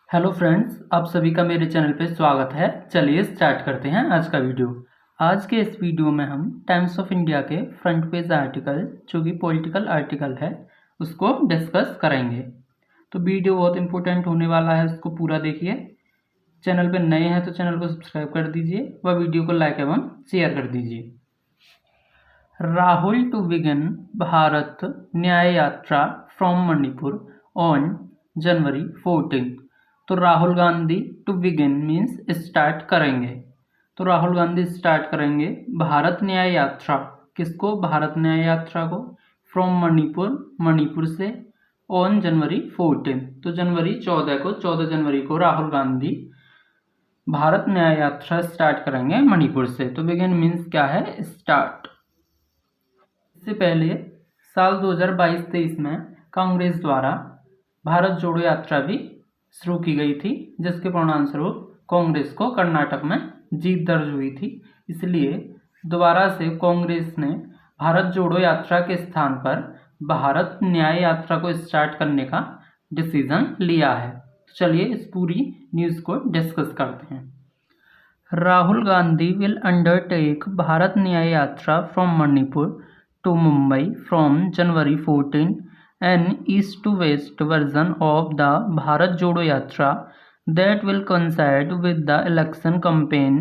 Hello friends, आप सभी का मेरे चैनल पे स्वागत है। चलिए स्टार्ट करते हैं आज का वीडियो। आज के इस वीडियो में हम टाइम्स ऑफ इंडिया के फ्रंट पेज आर्टिकल जो कि पॉलिटिकल आर्टिकल है उसको डिस्कस करेंगे। तो वीडियो बहुत इंपॉर्टेंट होने वाला है, उसको पूरा देखिए। चैनल पे नए हैं तो चैनल को सब्सक्राइब कर दीजिए व वीडियो को लाइक एवं शेयर कर दीजिए। Rahul to begin Bharat Nyay Yatra from Manipur on January 14। तो Rahul Gandhi to begin means start करेंगे। तो राहुल गांधी स्टार्ट करेंगे भारत न्याय यात्रा। किसको? भारत न्याय यात्रा को। फ्रॉम मणिपुर, मणिपुर से। ऑन जनवरी 14, तो जनवरी 14 को, 14 जनवरी को राहुल गांधी भारत न्याय यात्रा स्टार्ट करेंगे मणिपुर से। तो बिगिन मीन्स क्या है? स्टार्ट। इससे पहले साल 2022-23 में कांग्रेस द्वारा भारत जोड़ो यात्रा भी शुरू की गई थी, जिसके परिणामस्वरूप कांग्रेस को कर्नाटक में जीत दर्ज हुई थी। इसलिए दोबारा से कांग्रेस ने भारत जोड़ो यात्रा के स्थान पर भारत न्याय यात्रा को स्टार्ट करने का डिसीजन लिया है। तो चलिए इस पूरी न्यूज़ को डिस्कस करते हैं। राहुल गांधी will undertake भारत न्याय यात्रा from Manipur to Mumbai from January 14, an east to west version of the Bharat Jodo Yatra that will coincide with the election campaign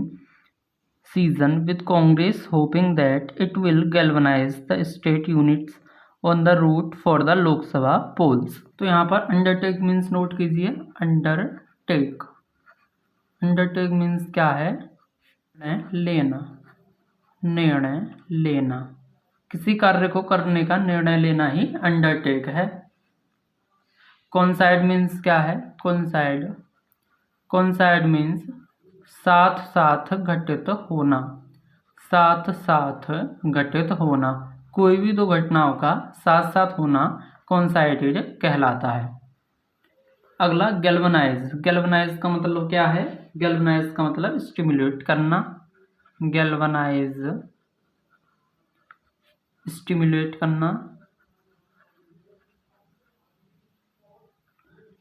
season, with Congress hoping that it will galvanize the state units on the route for the Lok Sabha polls। तो यहाँ पर undertake means note कीजिए, undertake। Undertake means क्या है? लेना, निर्णय लेना। किसी कार्य को करने का निर्णय लेना ही अंडरटेक है। कोइंसाइड मीन्स क्या है? कोइंसाइड, कोइंसाइड मीन्स साथ साथ घटित होना, साथ साथ घटित होना। कोई भी दो घटनाओं का साथ साथ होना कोइंसाइडेड कहलाता है। अगला गैल्वनाइज। गैल्वनाइज का मतलब क्या है? गैल्वनाइज का मतलब स्टिमुलेट करना। गैल्वनाइज, स्टिमुलेट करना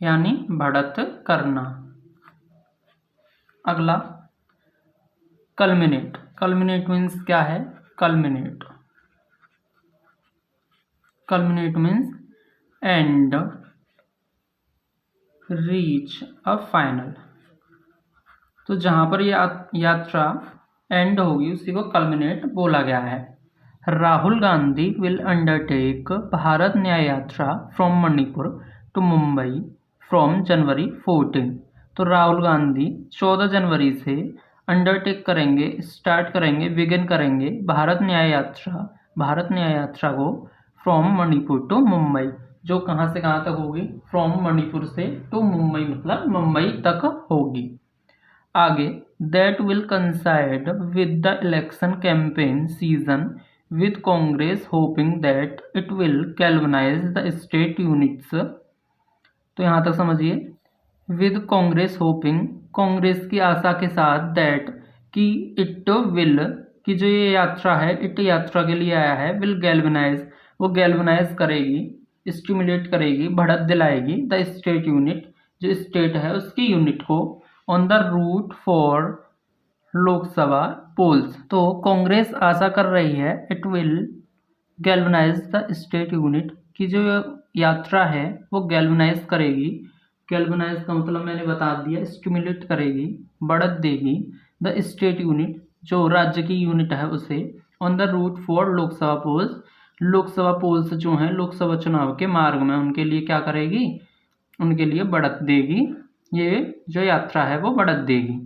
यानी बढ़त करना। अगला कल्मिनेट। कल्मिनेट मीन्स क्या है? Culminate, culminate means and, reach a final. तो जहां पर यात्रा एंड होगी उसी को कल्मिनेट बोला गया है। Rahul Gandhi will undertake Bharat Nyay Yatra from Manipur to Mumbai from January 14। तो राहुल गांधी 14 जनवरी से अंडरटेक करेंगे, स्टार्ट करेंगे, बिगिन करेंगे भारत न्याय यात्रा, भारत न्याय यात्रा को फ्रॉम मणिपुर टू मुंबई। जो कहाँ से कहाँ तक होगी? फ्रॉम मणिपुर से टू मुंबई, मतलब मुंबई तक होगी। आगे that will कंसाइड with the election campaign season with Congress hoping that it will galvanize the state units। तो यहाँ तक समझिए। with Congress hoping, कांग्रेस की आशा के साथ that कि it will, कि जो ये यात्रा है, it यात्रा के लिए आया है, will galvanize, वो galvanize करेगी, स्टिमुलेट करेगी, बढ़त दिलाएगी द स्टेट यूनिट, जो स्टेट है उसकी यूनिट को, on the route for Lok Sabha polls. तो कांग्रेस आशा कर रही है it will galvanize the state unit, की जो यात्रा है वो गैल्वनाइज करेगी। गैल्वनाइज का मतलब मैंने बता दिया, स्टिमुलेट करेगी, बढ़त देगी द स्टेट यूनिट, जो राज्य की यूनिट है उसे, on the route for Lok Sabha polls. Lok Sabha polls जो हैं लोकसभा चुनाव के मार्ग में, उनके लिए क्या करेगी? उनके लिए बढ़त देगी। ये जो यात्रा है वो बढ़त देगी।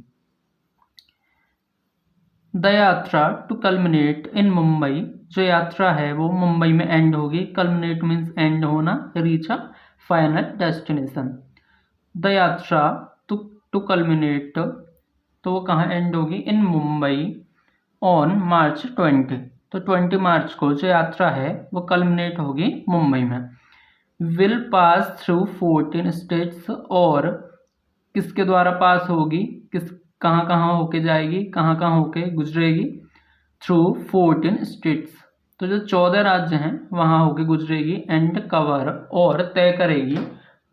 द यात्रा टू कल्मिनेट इन मुंबई, जो यात्रा है वो मुंबई में एंड होगी। कल्मिनेट मीन्स एंड होना, reach a final destination. The यात्रा टू कल्मिनेट, तो वो कहाँ एंड होगी? इन मुंबई ऑन मार्च 20। तो 20 मार्च को जो यात्रा है वो कल्मिनेट होगी मुंबई में। विल पास थ्रू 14 स्टेट्स, और किसके द्वारा पास होगी? कहाँ कहाँ होके जाएगी, कहाँ कहाँ होके गुजरेगी? थ्रू 14 स्टेट्स, तो जो 14 राज्य हैं वहाँ होके गुजरेगी। एंड कवर, और तय करेगी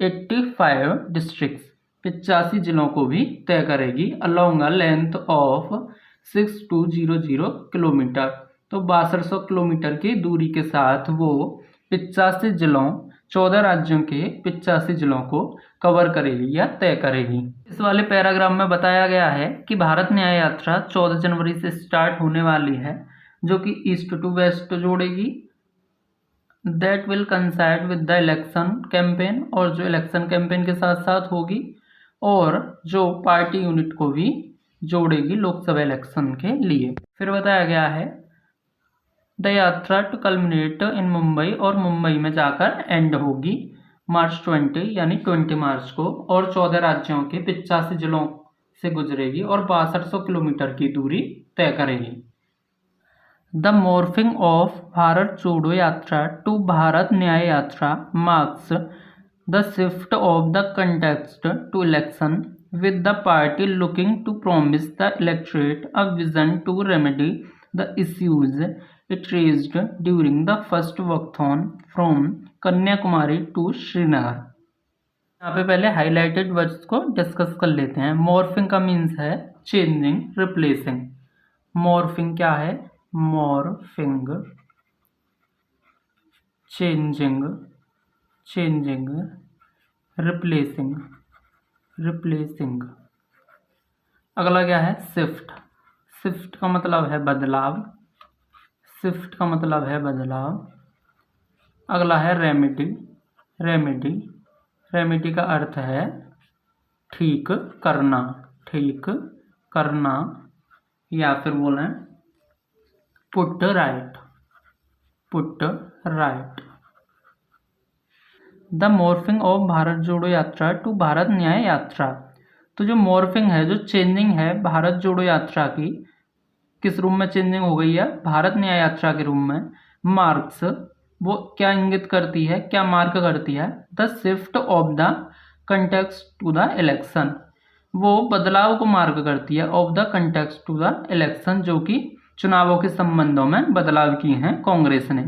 85 डिस्ट्रिक्ट्स, 85 जिलों को भी तय करेगी along a length of 6200 kilometre. तो 6200 किलोमीटर की दूरी के साथ वो 85 जिलों 14 राज्यों के 85 जिलों को कवर करेगी या तय करेगी। इस वाले पैराग्राफ में बताया गया है कि भारत न्याय यात्रा 14 जनवरी से स्टार्ट होने वाली है, जो कि ईस्ट टू वेस्ट जोड़ेगी। That will कंसाइड with the election campaign, और जो इलेक्शन कैंपेन के साथ साथ होगी, और जो पार्टी यूनिट को भी जोड़ेगी लोकसभा इलेक्शन के लिए। फिर बताया गया है द यात्रा टू कल्मिनेट इन मुंबई, और मुंबई में जाकर एंड होगी मार्च 20 यानी 20 मार्च को, और 14 राज्यों के 85 जिलों से गुजरेगी और 6200 किलोमीटर की दूरी तय करेगी। The morphing of Bharat Jodo यात्रा to Bharat Nyay Yatra marks the shift of the context to election with the party looking to promise the electorate a vision to remedy the issues it raised during the first walkathon from Kanyakumari to Srinagar. यहाँ पे पहले highlighted words को discuss कर लेते हैं। Morphing का means है changing, replacing. Morphing क्या है? Morphing changing, changing, replacing, replacing. अगला क्या है? शिफ्ट। शिफ्ट का मतलब है बदलाव, शिफ्ट का मतलब है बदलाव। अगला है रेमेडी। रेमेडी, रेमेडी का अर्थ है ठीक करना, ठीक करना, या फिर बोलें put right, put right. The morphing of Bharat Jodo यात्रा टू भारत न्याय यात्रा। तो जो मॉर्फिंग है, जो चेंजिंग है भारत जोड़ो यात्रा की, किस रूप में चेंजिंग हो गई है? भारत न्याय यात्रा के रूप में। मार्क्स, वो क्या इंगित करती है, क्या मार्क करती है? The shift of the context to the election, वो बदलाव को मार्क करती है। Of the context to the election, जो कि चुनावों के संबंधों में बदलाव किए हैं कांग्रेस ने।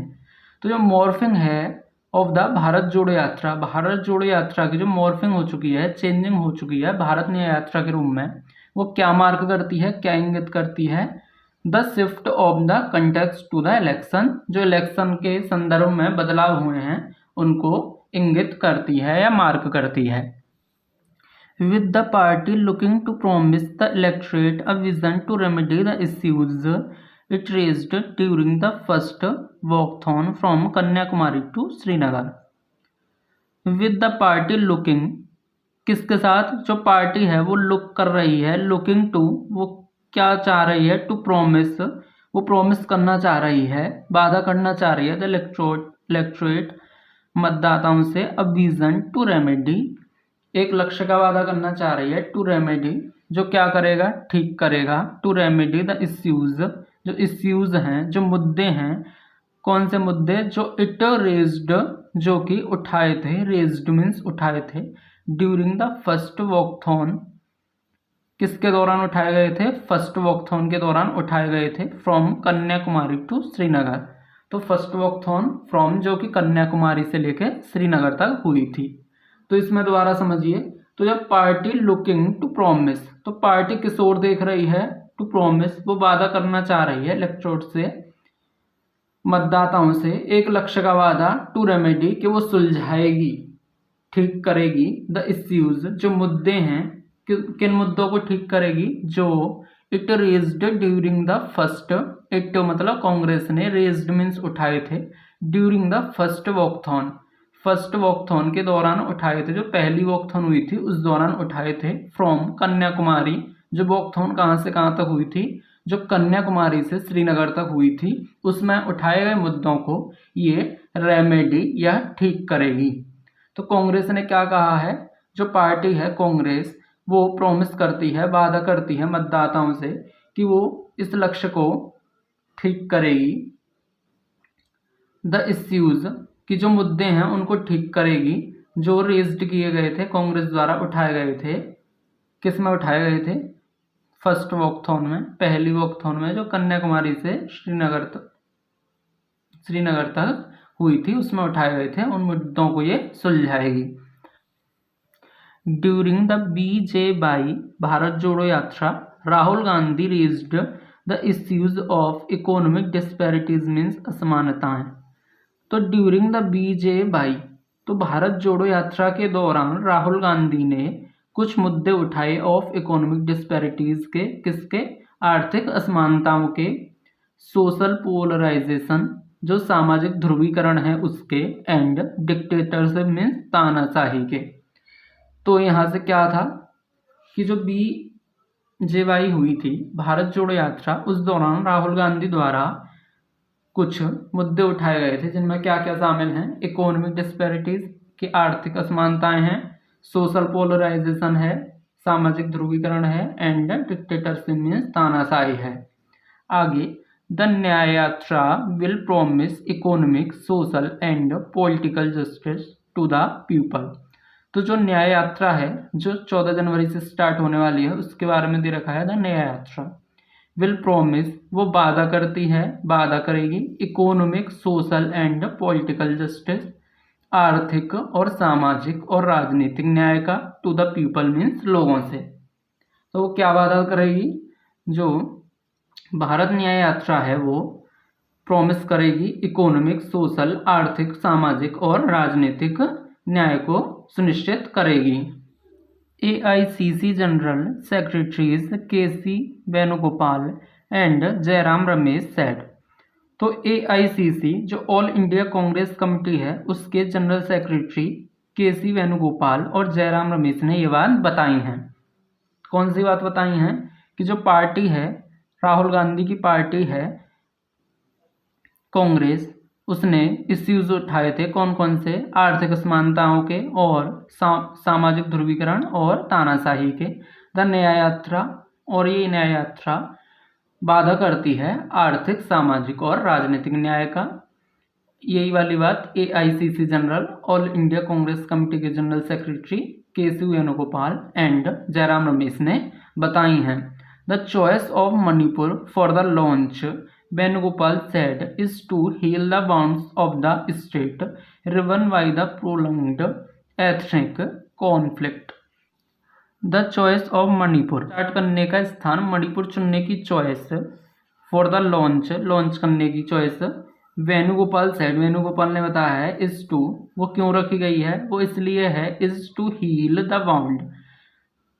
तो जो मॉर्फिंग है ऑफ द भारत जोड़ो यात्रा, भारत जोड़ो यात्रा की जो मॉर्फिंग हो चुकी है, चेंजिंग हो चुकी है भारत न्याय यात्रा के रूप में, वो क्या मार्क करती है, क्या इंगित करती है? The shift of the context to the election, जो इलेक्शन के संदर्भ में बदलाव हुए हैं उनको इंगित करती है या मार्क करती है। With the party looking to promise the electorate a vision to remedy the issues it raised during the first walkathon from Kanyakumari to Srinagar. With the party looking, किसके साथ? जो पार्टी है वो लुक कर रही है, लुकिंग टू, वो क्या चाह रही है? टू प्रॉमिस, वो प्रॉमिस करना चाह रही है, वादा करना चाह रही है द इलेक्टोरेट, मतदाताओं से, अ विजन टू रेमेडी, एक लक्ष्य का वादा करना चाह रही है, टू रेमेडी, जो क्या करेगा? ठीक करेगा, टू रेमेडी द इश्यूज, जो इश्यूज हैं, जो मुद्दे हैं। कौन से मुद्दे? जो इट रेज्ड, जो कि उठाए थे, रेज्ड मीन्स उठाए थे, ड्यूरिंग द फर्स्ट वॉकथॉन, किसके दौरान उठाए गए थे? फर्स्ट वॉकथॉन के दौरान उठाए गए थे, फ्रॉम कन्याकुमारी टू श्रीनगर। तो फर्स्ट वॉकथॉन फ्रॉम, जो कि कन्याकुमारी से लेकर श्रीनगर तक हुई थी। तो इसमें दोबारा समझिए, तो जब पार्टी लुकिंग टू प्रॉमिस, तो पार्टी किस ओर देख रही है? टू प्रॉमिस, वो वादा करना चाह रही है इलेक्टोरेट से, मतदाताओं से, एक लक्ष्य का वादा, टू रेमेडी, कि वो सुलझाएगी, ठीक करेगी, द इश्यूज, जो मुद्दे हैं, किन मुद्दों को ठीक करेगी? जो it raised during the first, it मतलब कांग्रेस ने, रेज्ड मीन्स उठाए थे, during the first walkathon, first walkathon के दौरान उठाए थे, जो पहली वॉकथॉन हुई थी उस दौरान उठाए थे, फ्रॉम कन्याकुमारी, जो वॉकथॉन कहाँ से कहाँ तक हुई थी? जो कन्याकुमारी से श्रीनगर तक हुई थी, उसमें उठाए गए मुद्दों को ये रेमेडी या ठीक करेगी। तो कांग्रेस ने क्या कहा है? जो पार्टी है कांग्रेस, वो प्रॉमिस करती है, वादा करती है मतदाताओं से कि वो इस लक्ष्य को ठीक करेगी, द इश्यूज, कि जो मुद्दे हैं उनको ठीक करेगी, जो रेज्ड किए गए थे, कांग्रेस द्वारा उठाए गए थे। किस में उठाए गए थे? फर्स्ट वॉकथॉन में, पहली वॉकथॉन में, जो कन्याकुमारी से श्रीनगर तक हुई थी, उसमें उठाए गए थे। उन मुद्दों को ये सुलझाएगी। During the BJY Bharat Jodo Yatra Rahul Gandhi raised the issues of economic disparities means असमानताएं। तो ड्यूरिंग द BJY तो भारत जोड़ो यात्रा के दौरान राहुल गांधी ने कुछ मुद्दे उठाए ऑफ इकोनॉमिक डिस्पैरिटीज के, किसके, आर्थिक असमानताओं के, सोशल पोलराइजेशन जो सामाजिक ध्रुवीकरण है उसके, एंड डिक्टेटरशिप मीन्स तानाशाही के। तो यहाँ से क्या था कि जो BJY हुई थी भारत जोड़ो यात्रा, उस दौरान राहुल गांधी द्वारा कुछ मुद्दे उठाए गए थे जिनमें क्या क्या शामिल हैं, इकोनॉमिक डिस्पैरिटीज की आर्थिक असमानताएं हैं, सोशल पोलराइजेशन है, सामाजिक ध्रुवीकरण है, एंड डिक्टेटरशिप मीन्स तानाशाही है। आगे, the Nyay Yatra will promise economic, social and political justice to the people. तो जो न्याय यात्रा है जो 14 जनवरी से स्टार्ट होने वाली है उसके बारे में दे रखा है the Nyay Yatra. Will promise वो वादा करती है, वादा करेगी, economic, social and political justice आर्थिक और सामाजिक और राजनीतिक न्याय का, टू द पीपल मीन्स लोगों से। तो वो क्या वादा करेगी, जो भारत न्याय यात्रा है वो प्रॉमिस करेगी इकोनॉमिक, सोशल, आर्थिक, सामाजिक और राजनीतिक न्याय को सुनिश्चित करेगी। AICC general secretaries KC Venugopal and Jairam Ramesh said. तो AICC जो ऑल इंडिया कांग्रेस कमेटी है उसके जनरल सेक्रेटरी KC वेणुगोपाल और जयराम रमेश ने ये बात बताई हैं। कौन सी बात बताई हैं कि जो पार्टी है, राहुल गांधी की पार्टी है कांग्रेस, उसने इश्यूज उठाए थे कौन कौन से, आर्थिक असमानताओं के और सामाजिक ध्रुवीकरण और तानाशाही के। द न्याय यात्रा, और ये न्याय यात्रा वादा करती है आर्थिक, सामाजिक और राजनीतिक न्याय का। यही वाली बात AICC general, all India Congress committee के general secretary KC Venugopal and Jairam Ramesh ने बताई हैं। The choice of Manipur for the launch, Venugopal said, is to heal the wounds of the state riven by the prolonged ethnic conflict. The choice of Manipur, start करने का स्थान मणिपुर चुनने की choice, for the launch करने की choice, Venugopal said, Venugopal ने बताया है, इज टू वो क्यों रखी गई है, वो इसलिए है, is to heal the wound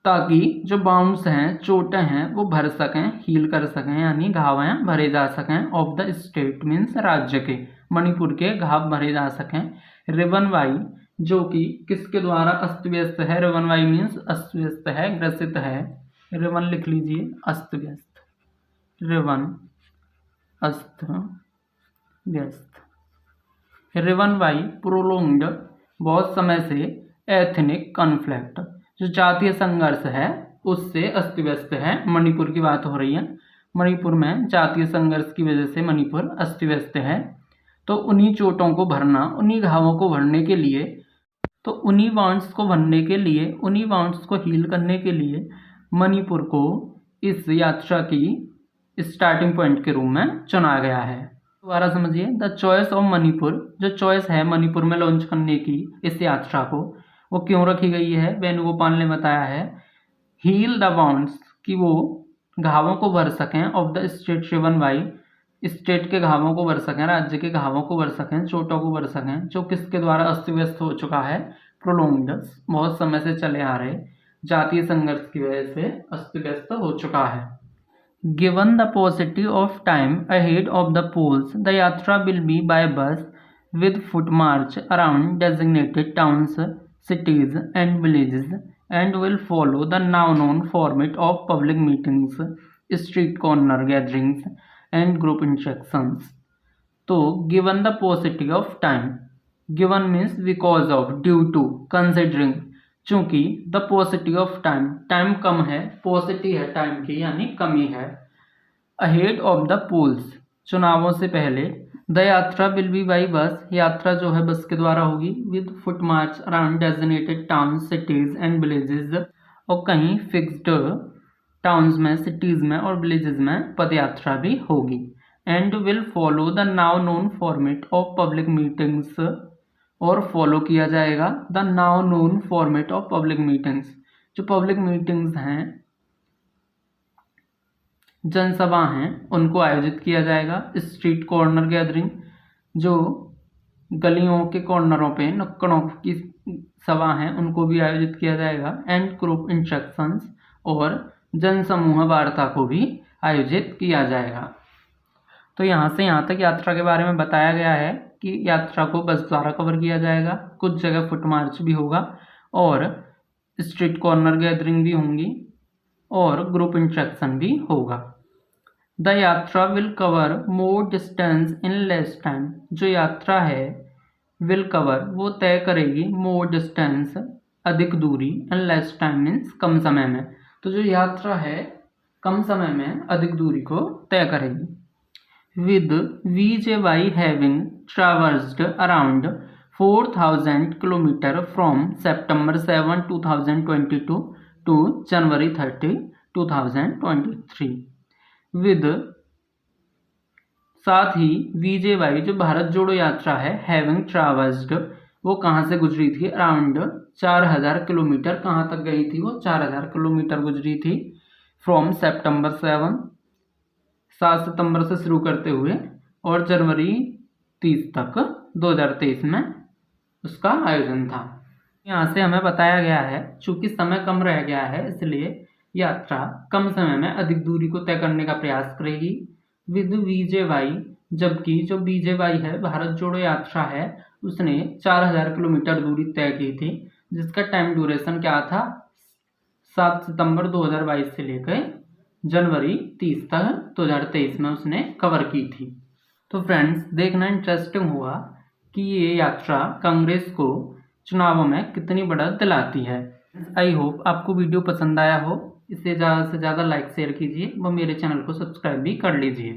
ताकि जो बाउंड्स हैं, चोटें हैं, वो भर सकें, हील कर सकें, यानी घाव भरे जा सकें, ऑफ द स्टेट मीन्स राज्य के, मणिपुर के घाव भरे जा सकें। रिवन वाई जो कि किसके द्वारा अस्त व्यस्त है, रिवन वाई मीन्स अस्त व्यस्त है, ग्रसित है, रिवन लिख लीजिए, अस्त व्यस्त, रिवन अस्त व्यस्त, रिवन वाई प्रोलोंग्ड बहुत समय से, एथनिक कॉन्फ्लिक्ट जो जातीय संघर्ष है उससे अस्त व्यस्त है। मणिपुर की बात हो रही है, मणिपुर में जातीय संघर्ष की वजह से मणिपुर अस्त व्यस्त है। तो उन्हीं चोटों को भरना, उन्हीं घावों को भरने के लिए, तो उन्हीं वाउंड्स को भरने के लिए, उन्हीं वाउंड्स को हील करने के लिए मणिपुर को इस यात्रा की स्टार्टिंग पॉइंट के रूप में चुना गया है। दोबारा समझिए, द चॉइस ऑफ मणिपुर, जो चॉइस है मणिपुर में लॉन्च करने की इस यात्रा को, वो क्यों रखी गई है, वेणुगोपाल ने बताया है, हील द वाउंड्स कि वो घावों को भर सकें, of the state riven by state के घावों को भर सकें, राज्य के घावों को भर सकें, चोटों को भर सकें जो किसके द्वारा अस्त व्यस्त हो चुका है, प्रोलोंग्ड बहुत समय से चले आ रहे जातीय संघर्ष की वजह से अस्त व्यस्त हो चुका है। Given the paucity of time ahead of the polls, the yatra will be by bus with foot march around designated towns, cities and villages, and will follow the now known format of public meetings, street corner gatherings and group interactions. तो given the paucity of time, given means because of, due to, considering, चूंकि the paucity of time, time कम है, paucity है time की यानी कमी है, ahead of the poles चुनावों से पहले, द यात्रा विल बी बाई बस, यात्रा जो है बस के द्वारा होगी, with foot March around designated town, cities and villages, और कहीं फिक्स्ड टाउन्स में, सिटीज में और विलेजेस में पद यात्रा भी होगी। And will follow the now known format of public meetings, और फॉलो किया जाएगा the now known format of public meetings. जो पब्लिक मीटिंग्स हैं, जनसभा हैं, उनको आयोजित किया जाएगा। स्ट्रीट कॉर्नर गैदरिंग, जो गलियों के कॉर्नरों पे नुक्कड़ों की सभा हैं, उनको भी आयोजित किया जाएगा। एंड ग्रुप इंस्ट्रक्शंस, और जनसमूह वार्ता को भी आयोजित किया जाएगा। तो यहाँ से यहाँ तक यात्रा के बारे में बताया गया है कि यात्रा को बस द्वारा कवर किया जाएगा, कुछ जगह फुट मार्च भी होगा और स्ट्रीट कॉर्नर गैदरिंग भी होंगी और ग्रुप इंस्ट्रक्शन भी होगा। द यात्रा will cover more distance in less time. जो यात्रा है विल कवर, वो तय करेगी मोर डिस्टेंस, अधिक दूरी, इन लेस टाइम मीन्स कम समय में। तो जो यात्रा है कम समय में अधिक दूरी को तय करेगी। with VJY having traversed around 4,000 km from September 7, 2022 to January 30, 2023 with साथ ही VJY जो भारत जोड़ो यात्रा है having traversed, वो कहाँ से गुजरी थी? Around 4,000 kilometre. कहाँ तक गई थी वो? 4,000 किलोमीटर गुजरी थी। फ्रॉम सेप्टेम्बर 7 सितंबर से शुरू करते हुए और जनवरी 30 तक 2023 में उसका आयोजन था। यहाँ से हमें बताया गया है चूँकि समय कम रह गया है, इसलिए यात्रा कम समय में अधिक दूरी को तय करने का प्रयास करेगी। विद VJY, जबकि जो VJY है भारत जोड़ो यात्रा है, उसने 4,000 किलोमीटर दूरी तय की थी, जिसका टाइम ड्यूरेशन क्या था? 7 सितंबर 2022 से लेकर जनवरी 30 तक 2023 में उसने कवर की थी। तो फ्रेंड्स, देखना इंटरेस्टिंग हुआ कि ये यात्रा कांग्रेस को चुनावों में कितनी बढ़त दिलाती है। आई होप आपको वीडियो पसंद आया हो। इसे ज़्यादा से ज़्यादा लाइक शेयर कीजिए व मेरे चैनल को सब्सक्राइब भी कर लीजिए।